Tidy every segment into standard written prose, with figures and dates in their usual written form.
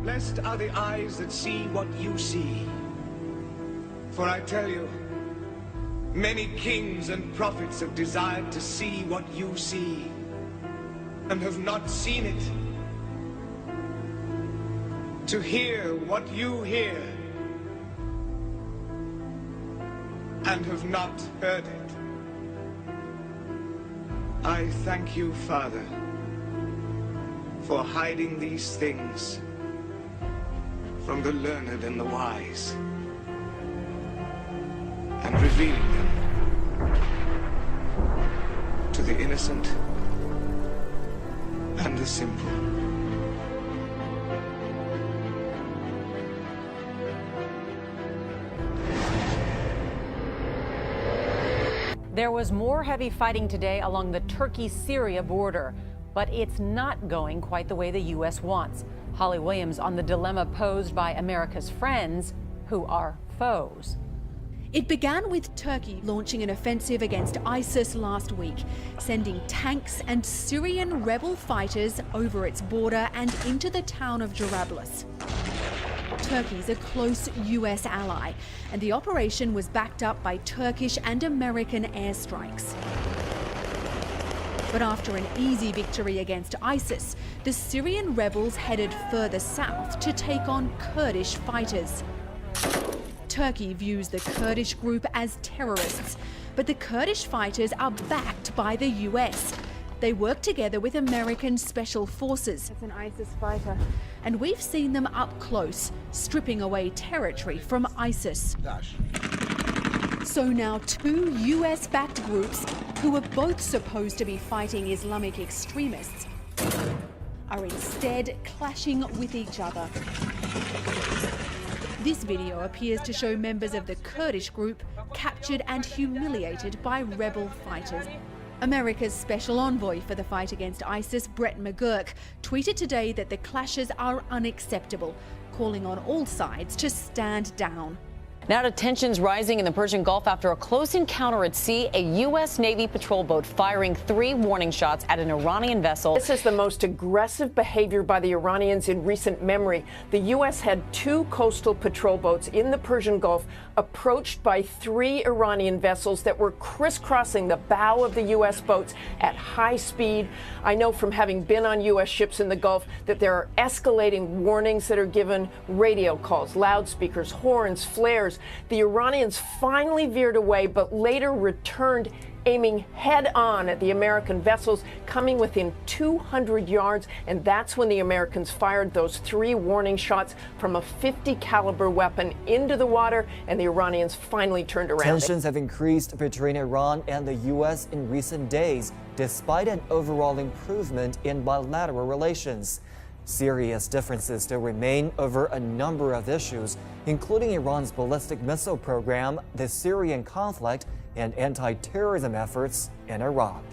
Blessed are the eyes that see what you see. For I tell you, many kings and prophets have desired to see what you see, and have not seen it. To hear what you hear, and have not heard it. I thank you, Father, for hiding these things from the learned and the wise, and revealing them to the innocent and the simple. There was more heavy fighting today along the Turkey-Syria border, but it's not going quite the way the U.S. wants. Holly Williams on the dilemma posed by America's friends, who are foes. It began with Turkey launching an offensive against ISIS last week, sending tanks and Syrian rebel fighters over its border and into the town of Jarablus. Turkey's a close US ally, and the operation was backed up by Turkish and American airstrikes. But after an easy victory against ISIS, the Syrian rebels headed further south to take on Kurdish fighters. Turkey views the Kurdish group as terrorists, but the Kurdish fighters are backed by the US. They work together with American special forces. It's an ISIS fighter. And we've seen them up close, stripping away territory from ISIS. So now two US-backed groups, who are both supposed to be fighting Islamic extremists, are instead clashing with each other. This video appears to show members of the Kurdish group captured and humiliated by rebel fighters. America's special envoy for the fight against ISIS, Brett McGurk, tweeted today that the clashes are unacceptable, calling on all sides to stand down. Now to tensions rising in the Persian Gulf after a close encounter at sea, a U.S. Navy patrol boat firing 3 warning shots at an Iranian vessel. This is the most aggressive behavior by the Iranians in recent memory. The U.S. had 2 coastal patrol boats in the Persian Gulf approached by 3 Iranian vessels that were crisscrossing the bow of the U.S. boats at high speed. I know from having been on U.S. ships in the Gulf that there are escalating warnings that are given, radio calls, loudspeakers, horns, flares. The Iranians finally veered away, but later returned, aiming head-on at the American vessels, coming within 200 yards, and that's when the Americans fired those 3 warning shots from a .50 caliber weapon into the water, and the Iranians finally turned around. Tensions have increased between Iran and the U.S. in recent days, despite an overall improvement in bilateral relations. Serious differences still remain over a number of issues, including Iran's ballistic missile program, the Syrian conflict, and anti-terrorism efforts in Iraq.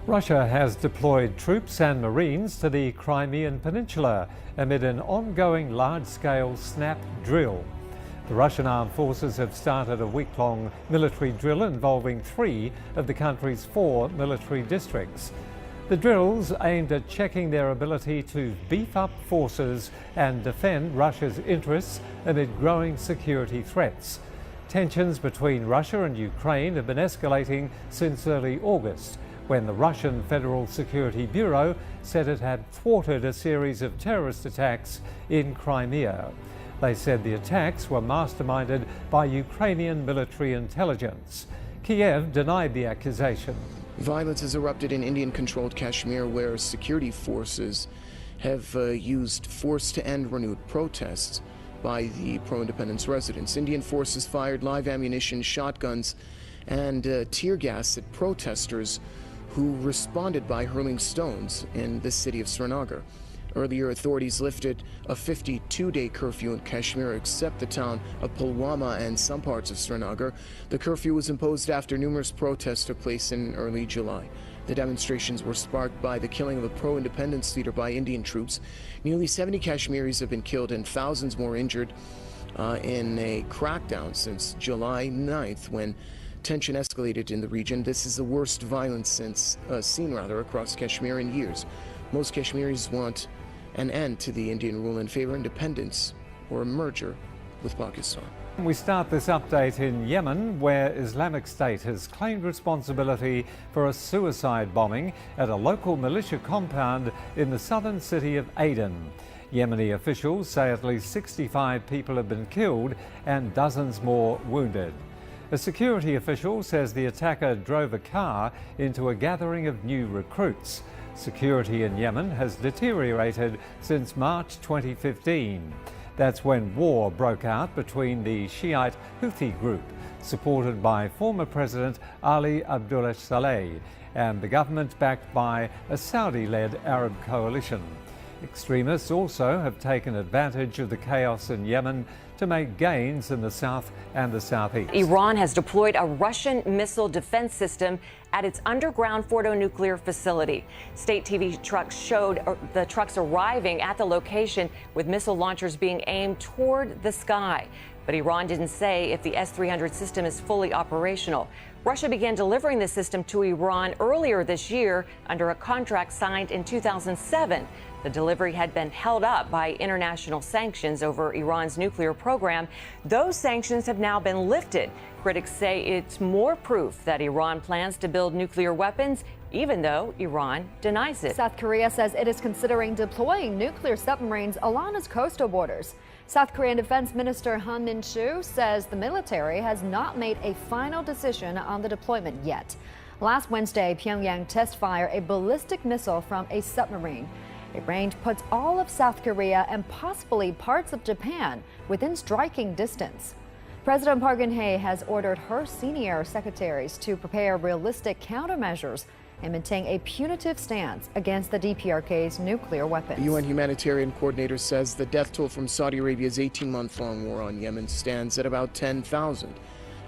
Russia has deployed troops and Marines to the Crimean Peninsula amid an ongoing large-scale snap drill. The Russian armed forces have started a week-long military drill involving 3 of the country's 4 military districts. The drills aimed at checking their ability to beef up forces and defend Russia's interests amid growing security threats. Tensions between Russia and Ukraine have been escalating since early August, when the Russian Federal Security Bureau said it had thwarted a series of terrorist attacks in Crimea. They said the attacks were masterminded by Ukrainian military intelligence. Kiev denied the accusation. Violence has erupted in Indian-controlled Kashmir, where security forces have used force to end renewed protests by the pro-independence residents. Indian forces fired live ammunition, shotguns, and tear gas at protesters who responded by hurling stones in the city of Srinagar. Earlier, authorities lifted a 52-day curfew in Kashmir except the town of Pulwama and some parts of Srinagar. The curfew was imposed after numerous protests took place in early July. The demonstrations were sparked by the killing of a pro-independence leader by Indian troops. Nearly 70 Kashmiris have been killed and thousands more injured in a crackdown since July 9th, when tension escalated in the region. This is the worst violence seen across Kashmir in years. Most Kashmiris want an end to the Indian rule and favor independence or a merger with Pakistan. We start this update in Yemen, where Islamic State has claimed responsibility for a suicide bombing at a local militia compound in the southern city of Aden. Yemeni officials say at least 65 people have been killed and dozens more wounded. A security official says the attacker drove a car into a gathering of new recruits. Security in Yemen has deteriorated since March 2015. That's when war broke out between the Shiite Houthi group, supported by former President Ali Abdullah Saleh, and the government backed by a Saudi-led Arab coalition. Extremists also have taken advantage of the chaos in Yemen to make gains in the south and the southeast. Iran has deployed a Russian missile defense system at its underground Fordo nuclear facility. State TV trucks showed the trucks arriving at the location with missile launchers being aimed toward the sky. But Iran didn't say if the S-300 system is fully operational. Russia began delivering the system to Iran earlier this year under a contract signed in 2007. The delivery had been held up by international sanctions over Iran's nuclear program. Those sanctions have now been lifted. Critics say it's more proof that Iran plans to build nuclear weapons, even though Iran denies it. South Korea says it is considering deploying nuclear submarines along its coastal borders. South Korean Defense Minister Han Min-soo says the military has not made a final decision on the deployment yet. Last Wednesday, Pyongyang test-fired a ballistic missile from a submarine. A range puts all of South Korea and possibly parts of Japan within striking distance. President Park Geun-hye has ordered her senior secretaries to prepare realistic countermeasures and maintain a punitive stance against the DPRK's nuclear weapons. The UN humanitarian coordinator says the death toll from Saudi Arabia's 18-month-long war on Yemen stands at about 10,000.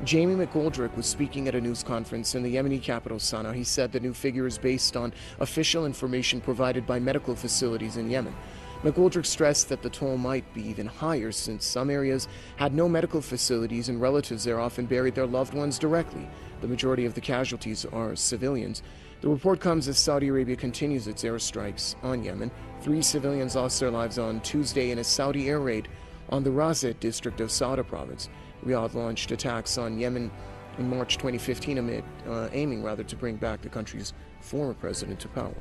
Jamie McGoldrick was speaking at a news conference in the Yemeni capital, Sana'a. He said the new figure is based on official information provided by medical facilities in Yemen. McGoldrick stressed that the toll might be even higher since some areas had no medical facilities and relatives there often buried their loved ones directly. The majority of the casualties are civilians. The report comes as Saudi Arabia continues its airstrikes on Yemen. 3 civilians lost their lives on Tuesday in a Saudi air raid on the Razed district of Sauda province. Riyadh launched attacks on Yemen in March 2015 aiming to bring back the country's former president to power.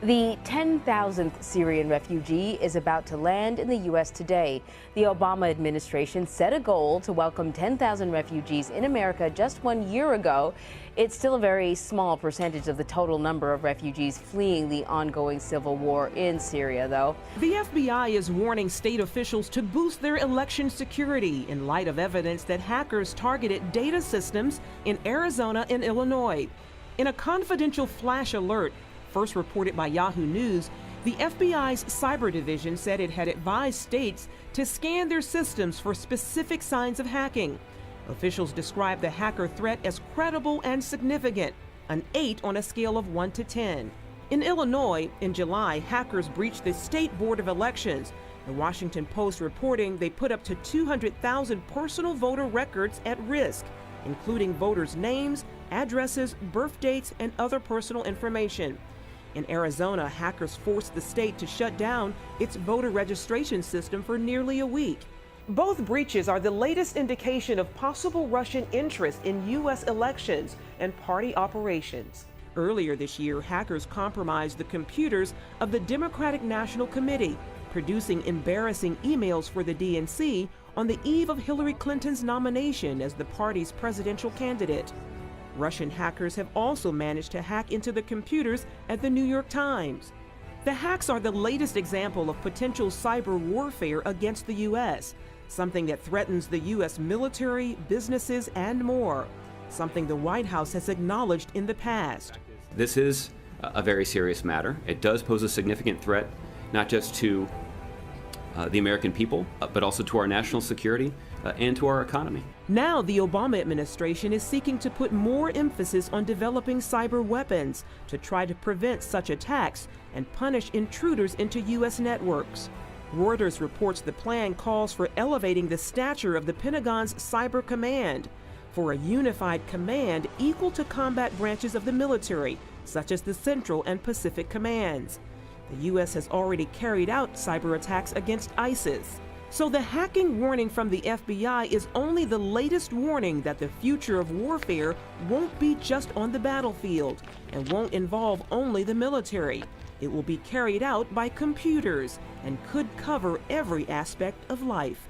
The 10,000th Syrian refugee is about to land in the U.S. today. The Obama administration set a goal to welcome 10,000 refugees in America just 1 year ago. It's still a very small percentage of the total number of refugees fleeing the ongoing civil war in Syria, though. The FBI is warning state officials to boost their election security in light of evidence that hackers targeted data systems in Arizona and Illinois. In a confidential flash alert, first reported by Yahoo News, the FBI's cyber division said it had advised states to scan their systems for specific signs of hacking. Officials described the hacker threat as credible and significant, an 8 on a scale of 1 to 10. In Illinois, in July, hackers breached the state board of elections. The Washington Post reporting they put up to 200,000 personal voter records at risk, including voters' names, addresses, birth dates, and other personal information. In Arizona, hackers forced the state to shut down its voter registration system for nearly a week. Both breaches are the latest indication of possible Russian interest in U.S. elections and party operations. Earlier this year, hackers compromised the computers of the Democratic National Committee, producing embarrassing emails for the DNC on the eve of Hillary Clinton's nomination as the party's presidential candidate. Russian hackers have also managed to hack into the computers at the New York Times. The hacks are the latest example of potential cyber warfare against the U.S., something that threatens the U.S. military, businesses, and more, something the White House has acknowledged in the past. This is a very serious matter. It does pose a significant threat, not just to the American people, but also to our national security and to our economy. Now, the Obama administration is seeking to put more emphasis on developing cyber weapons to try to prevent such attacks and punish intruders into U.S. networks. Reuters reports the plan calls for elevating the stature of the Pentagon's Cyber Command for a unified command equal to combat branches of the military, such as the Central and Pacific Commands. The U.S. has already carried out cyber attacks against ISIS. So the hacking warning from the FBI is only the latest warning that the future of warfare won't be just on the battlefield and won't involve only the military. It will be carried out by computers and could cover every aspect of life.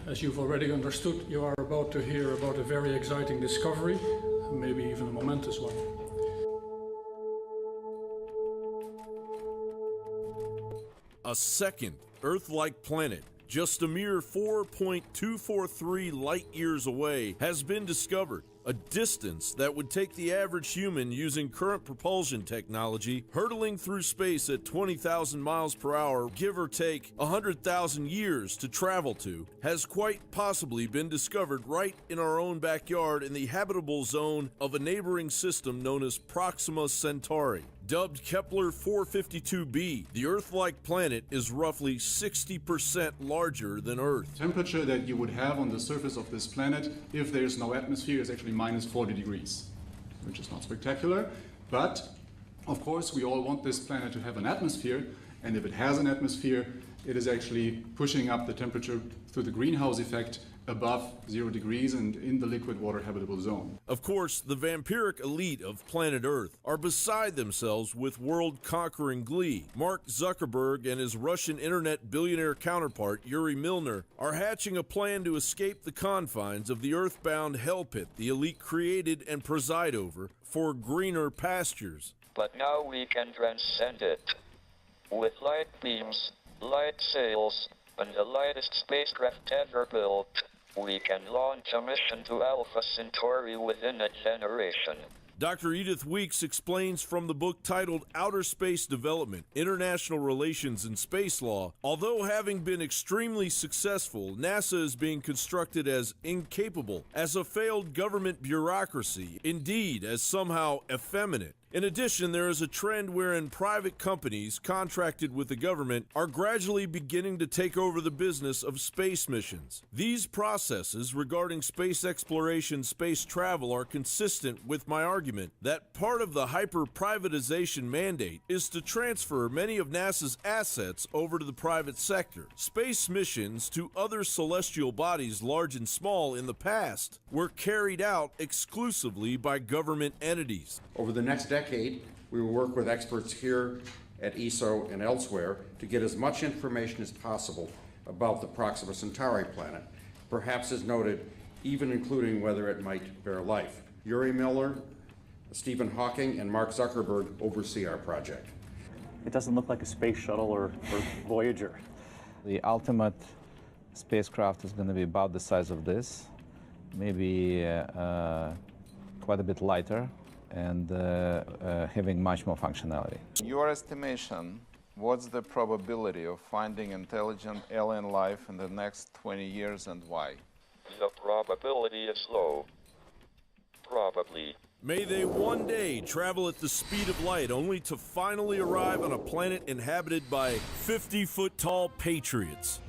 As you've already understood, you are about to hear about a very exciting discovery, maybe even a momentous one. A second Earth-like planet, just a mere 4.243 light-years away, has been discovered. A distance that would take the average human using current propulsion technology hurtling through space at 20,000 miles per hour, give or take 100,000 years to travel to, has quite possibly been discovered right in our own backyard in the habitable zone of a neighboring system known as Proxima Centauri. Dubbed Kepler 452b, the Earth-like planet is roughly 60% larger than Earth. The temperature that you would have on the surface of this planet if there's no atmosphere is actually minus 40 degrees, which is not spectacular. But, of course, we all want this planet to have an atmosphere, and if it has an atmosphere, it is actually pushing up the temperature through the greenhouse effect above 0 degrees and in the liquid water habitable zone. Of course, the vampiric elite of planet Earth are beside themselves with world-conquering glee. Mark Zuckerberg and his Russian internet billionaire counterpart, Yuri Milner, are hatching a plan to escape the confines of the earthbound hell pit the elite created and preside over for greener pastures. But now we can transcend it. With light beams, light sails, and the lightest spacecraft ever built, we can launch a mission to Alpha Centauri within a generation. Dr. Edith Weeks explains from the book titled Outer Space Development, International Relations and Space Law, although having been extremely successful, NASA is being constructed as incapable, as a failed government bureaucracy, indeed as somehow effeminate. In addition, there is a trend wherein private companies contracted with the government are gradually beginning to take over the business of space missions. These processes regarding space exploration, space travel are consistent with my argument that part of the hyper-privatization mandate is to transfer many of NASA's assets over to the private sector. Space missions to other celestial bodies, large and small, in the past were carried out exclusively by government entities. Over the next decade, we will work with experts here at ESO and elsewhere to get as much information as possible about the Proxima Centauri planet, perhaps as noted, even including whether it might bear life. Yuri Milner, Stephen Hawking, and Mark Zuckerberg oversee our project. It doesn't look like a space shuttle or Voyager. The ultimate spacecraft is going to be about the size of this, maybe quite a bit lighter, and having much more functionality. In your estimation, what's the probability of finding intelligent alien life in the next 20 years and why? The probability is low. Probably. May they one day travel at the speed of light only to finally arrive on a planet inhabited by 50-foot-tall patriots.